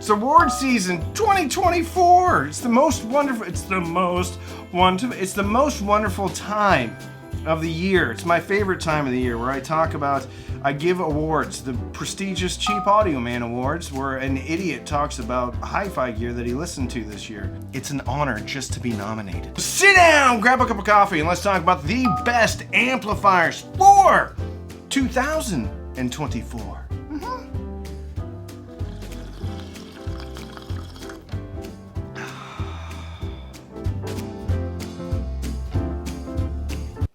It's award season 2024. It's the most wonderful time of the year. It's my favorite time of the year where I give awards, the prestigious Cheap Audio Man Awards, where an idiot talks about hi-fi gear that he listened to this year. It's an honor just to be nominated. Sit down, grab a cup of coffee, and let's talk about the best amplifiers for 2024.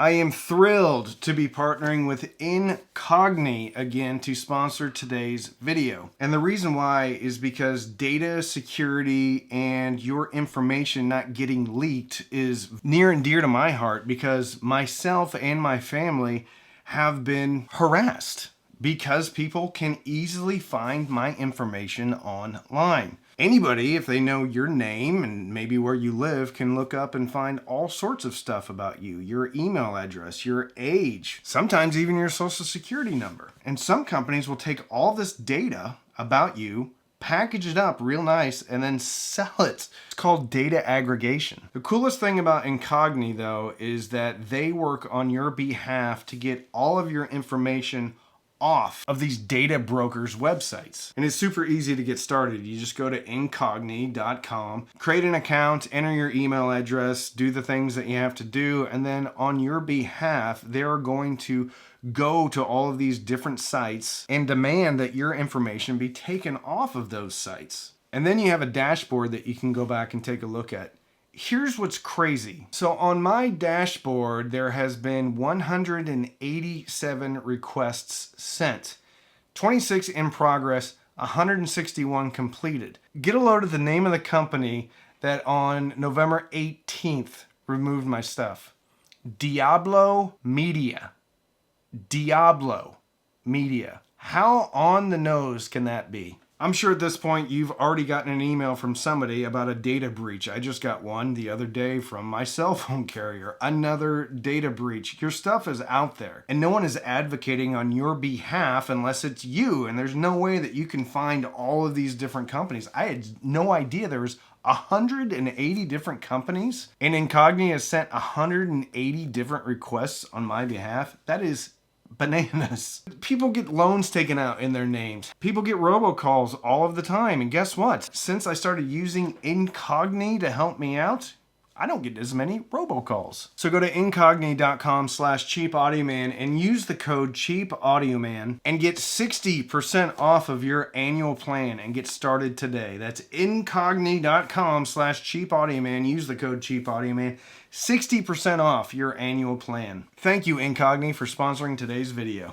I am thrilled to be partnering with Incogni again to sponsor today's video. And the reason why is because data security and your information not getting leaked is near and dear to my heart, because myself and my family have been harassed because people can easily find my information online. Anybody, if they know your name and maybe where you live, can look up and find all sorts of stuff about you. Your email address, your age, sometimes even your social security number. And some companies will take all this data about you, package it up real nice, and then sell it. It's called data aggregation. The coolest thing about Incogni, though, is that they work on your behalf to get all of your information off of these data brokers' websites. And it's super easy to get started. You just go to incogni.com, create an account, enter your email address, do the things that you have to do, and then on your behalf, they're going to go to all of these different sites and demand that your information be taken off of those sites. And then you have a dashboard that you can go back and take a look at. Here's what's crazy. So on my dashboard, there has been 187 requests sent, 26 in progress, 161 completed. Get a load of the name of the company that on November 18th removed my stuff. Diablo Media. Diablo Media. How on the nose can that be? I'm sure at this point you've already gotten an email from somebody about a data breach. I just got one the other day from my cell phone carrier. Another data breach. Your stuff is out there and no one is advocating on your behalf unless it's you. And there's no way that you can find all of these different companies. I had no idea there was 180 different companies, and Incogni has sent 180 different requests on my behalf. That is bananas. People get loans taken out in their names. People get robocalls all of the time. And guess what? Since I started using Incogni to help me out, I don't get as many robocalls. So go to incogni.com/cheapaudioman and use the code cheapaudioman and get 60% off of your annual plan and get started today. That's incogni.com/cheapaudioman. Use the code cheapaudioman. 60% off your annual plan. Thank you, Incogni, for sponsoring today's video.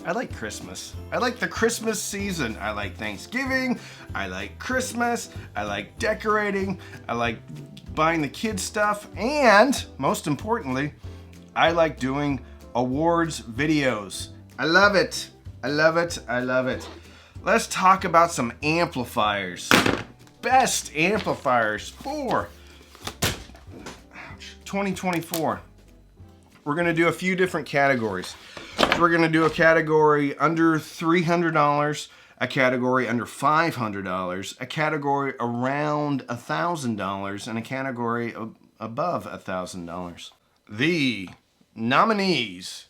I like Christmas. I like the Christmas season. I like Thanksgiving. I like Christmas. I like decorating. I like buying the kids stuff. And most importantly, I like doing awards videos. I love it. I love it. I love it. Let's talk about some amplifiers. Best amplifiers for 2024. We're going to do a few different categories. We're going to do a category under $300, a category under $500, a category around $1,000, and a category above $1,000. The nominees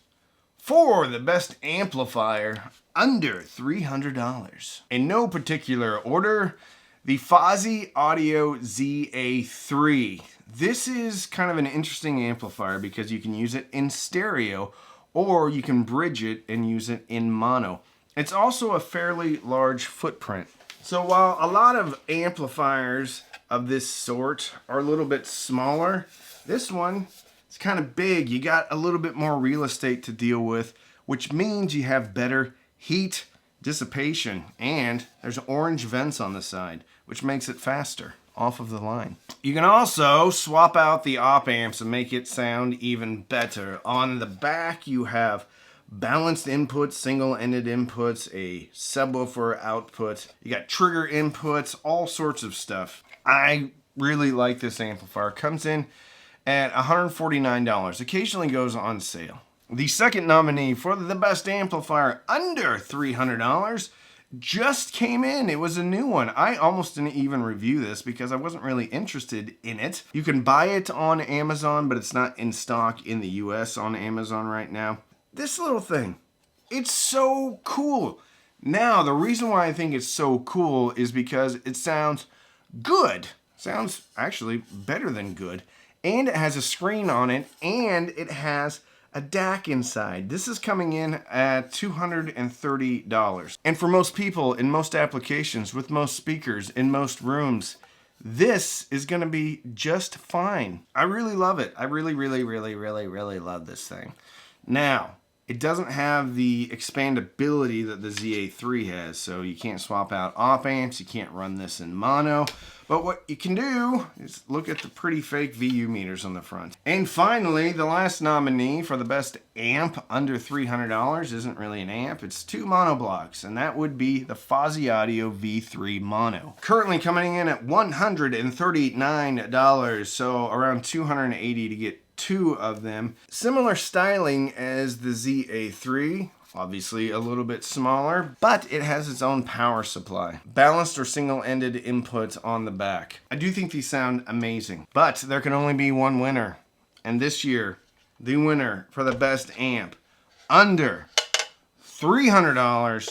for the best amplifier under $300. In no particular order, the Fozzy Audio ZA3. This is kind of an interesting amplifier because you can use it in stereo or you can bridge it and use it in mono. It's also a fairly large footprint. So while a lot of amplifiers of this sort are a little bit smaller, this one is kind of big. You got a little bit more real estate to deal with, which means you have better heat dissipation, and there's orange vents on the side, which makes it faster off of the line. You can also swap out the op amps and make it sound even better. On the back, you have balanced inputs, single-ended inputs, a subwoofer output. You got trigger inputs, all sorts of stuff. I really like this amplifier. Comes in at $149. Occasionally goes on sale. The second nominee for the best amplifier under $300 just came in. It was a new one. I almost didn't even review this because I wasn't really interested in it. You can buy it on Amazon, but it's not in stock in the US on Amazon right now. This little thing, it's so cool. Now, the reason why I think it's so cool is because it sounds good. Sounds actually better than good. And it has a screen on it, and it has a DAC inside. This is coming in at $230. And for most people, in most applications, with most speakers, in most rooms, this is gonna be just fine. I really love it. I really love this thing. Now, it doesn't have the expandability that the ZA3 has, so you can't swap out op amps, you can't run this in mono. But what you can do is look at the pretty fake VU meters on the front. And finally, the last nominee for the best amp under $300 isn't really an amp, it's two mono blocks, and that would be the Fozzy Audio V3 Mono. Currently coming in at $139, so around $280 to get two of them. Similar styling as the ZA3. Obviously a little bit smaller, but it has its own power supply. Balanced or single-ended input on the back. I do think these sound amazing, but there can only be one winner. And this year, the winner for the best amp under $300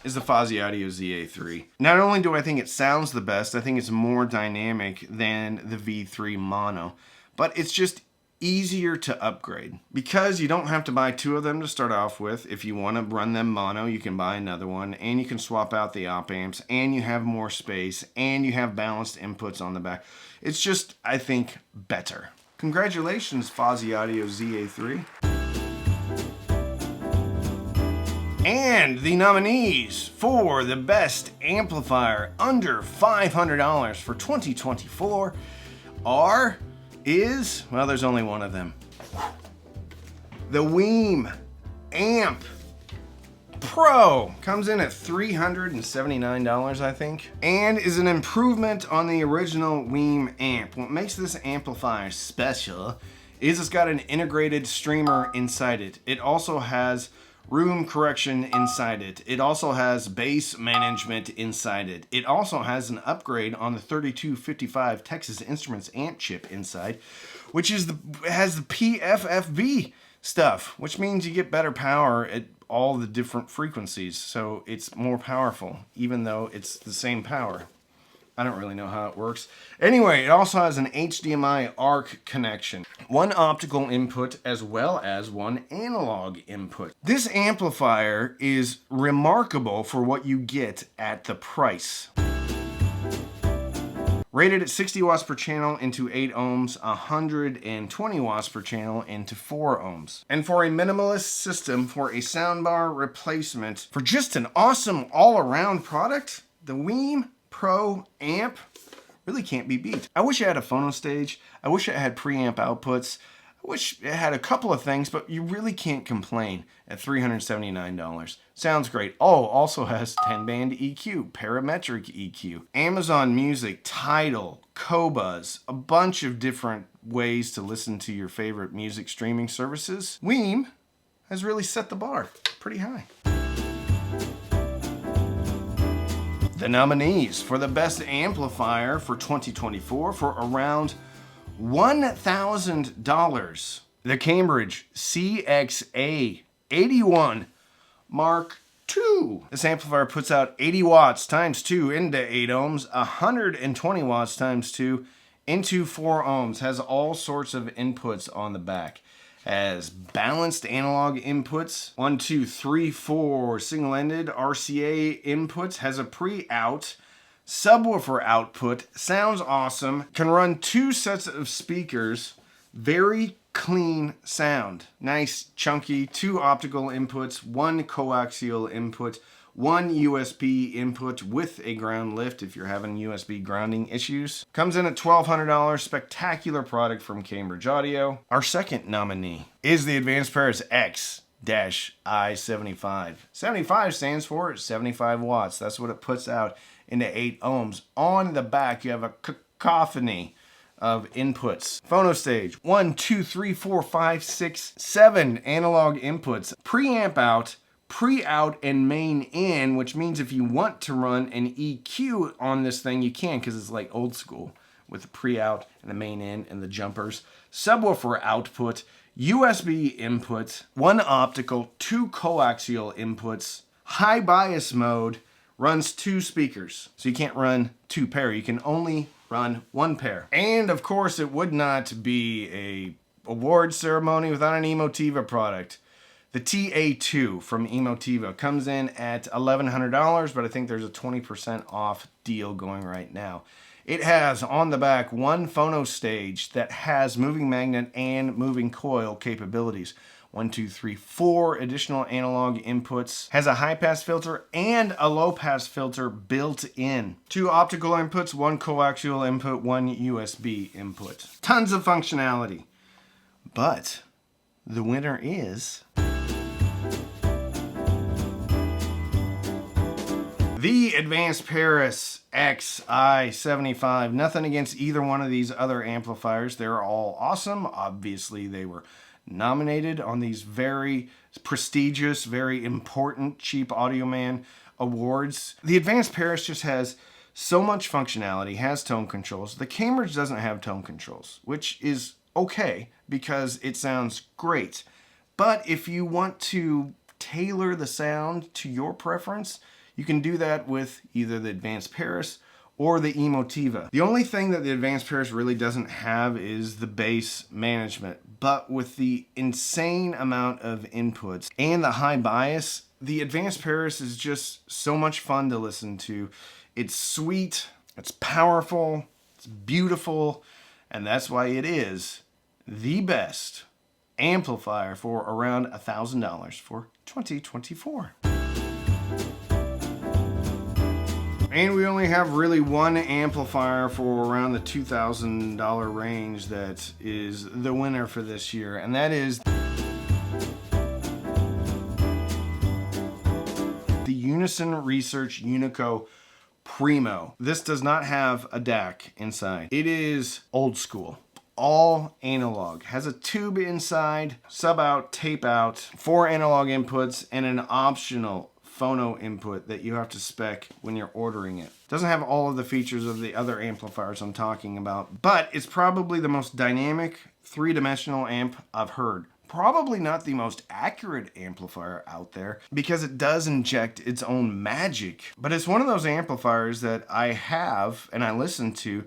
is the Fozzy Audio ZA3. Not only do I think it sounds the best, I think it's more dynamic than the V3 Mono, but it's just easier to upgrade because you don't have to buy two of them to start off with. If you want to run them mono, you can buy another one, and you can swap out the op amps, and you have more space, and you have balanced inputs on the back. It's just, I think, better. Congratulations, Fozzy Audio ZA3. And the nominees for the best amplifier under $500 for 2024 well, there's only one of them. The Weem Amp Pro comes in at $379, I think, and is an improvement on the original Weem amp. What makes this amplifier special is it's got an integrated streamer inside it. It also has room correction inside it. It also has bass management inside it. It also has an upgrade on the 3255 Texas Instruments amp chip inside, which has the PFFB stuff, which means you get better power at all the different frequencies. So it's more powerful, even though it's the same power. I don't really know how it works. Anyway, it also has an HDMI ARC connection, one optical input as well as one analog input. This amplifier is remarkable for what you get at the price. Rated at 60 watts per channel into 8 ohms, 120 watts per channel into 4 ohms. And for a minimalist system, for a soundbar replacement, for just an awesome all-around product, the Weem Pro amp really can't be beat. I wish it had a phono stage. I wish it had preamp outputs. I wish it had a couple of things, but you really can't complain at $379. Sounds great. Oh, also has 10-band EQ, parametric EQ, Amazon Music, Tidal, Qobuz, a bunch of different ways to listen to your favorite music streaming services. Weem has really set the bar pretty high. The nominees for the best amplifier for 2024 for around $1,000. The Cambridge CXA81 Mark II. This amplifier puts out 80 watts times 2 into 8 ohms, 120 watts times 2 into 4 ohms. Has all sorts of inputs on the back. Has balanced analog inputs, 1, 2, 3, 4 single-ended RCA inputs, has a pre-out, subwoofer output, sounds awesome, can run 2 sets of speakers, very clean sound. Nice, chunky, 2 optical inputs, 1 coaxial input, 1 USB input with a ground lift if you're having USB grounding issues. Comes in at $1,200, spectacular product from Cambridge Audio. Our second nominee is the Advanced Paris X-I75. 75 stands for 75 watts. That's what it puts out into 8 ohms. On the back, you have a cacophony of inputs. Phono stage, 1, 2, 3, 4, 5, 6, 7 analog inputs. Preamp out, pre-out, and main in, which means if you want to run an EQ on this thing, you can, because it's like old school with the pre-out and the main in and the jumpers. Subwoofer output, USB input, 1 optical, 2 coaxial inputs, high bias mode, runs 2 speakers. So you can't run 2 pair, you can only run 1 pair. And of course it would not be a award ceremony without an Emotiva product. The TA2 from Emotiva comes in at $1,100, but I think there's a 20% off deal going right now. It has on the back 1 phono stage that has moving magnet and moving coil capabilities. 1, 2, 3, 4 additional analog inputs. Has a high pass filter and a low pass filter built in. 2 optical inputs, 1 coaxial input, 1 USB input. Tons of functionality. But the winner is the Advanced Paris XI75. Nothing against either one of these other amplifiers. They're all awesome. Obviously, they were nominated on these very prestigious, very important Cheap Audio Man awards. The Advanced Paris just has so much functionality, has tone controls. The Cambridge doesn't have tone controls, which is okay because it sounds great. But if you want to tailor the sound to your preference, you can do that with either the Advanced Paris or the Emotiva. The only thing that the Advanced Paris really doesn't have is the bass management. But with the insane amount of inputs and the high bias, the Advanced Paris is just so much fun to listen to. It's sweet, it's powerful, it's beautiful, and that's why it is the best amplifier for around $1,000 for 2024. And we only have really one amplifier for around the $2,000 range that is the winner for this year, and that is the Unison Research Unico Primo. This does not have a DAC inside. It is old school. All analog. Has a tube inside, sub out, tape out, 4 analog inputs, and an optional phono input that you have to spec when you're ordering it. Doesn't have all of the features of the other amplifiers I'm talking about, but it's probably the most dynamic 3-dimensional amp I've heard. Probably not the most accurate amplifier out there because it does inject its own magic, but it's one of those amplifiers that I have and I listen to,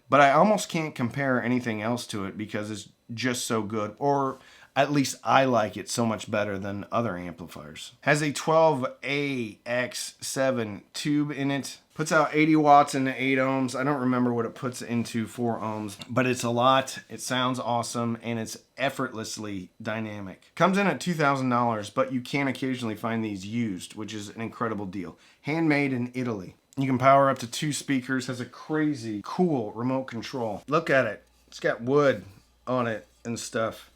but I almost can't compare anything else to it because it's just so good, or at least I like it so much better than other amplifiers. Has a 12AX7 tube in it. Puts out 80 watts into 8 ohms. I don't remember what it puts into 4 ohms, but it's a lot. It sounds awesome, and it's effortlessly dynamic. Comes in at $2,000, but you can occasionally find these used, which is an incredible deal. Handmade in Italy. You can power up to 2 speakers. Has a crazy cool remote control. Look at it. It's got wood on it and stuff.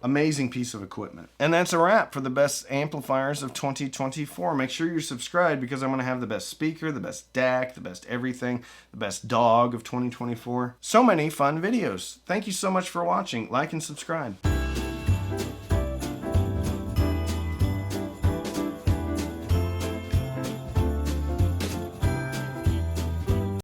Amazing piece of equipment. And that's a wrap for the best amplifiers of 2024. Make sure you're subscribed because I'm going to have the best speaker, the best DAC, the best everything, the best dog of 2024. So many fun videos. Thank you so much for watching. Like and subscribe.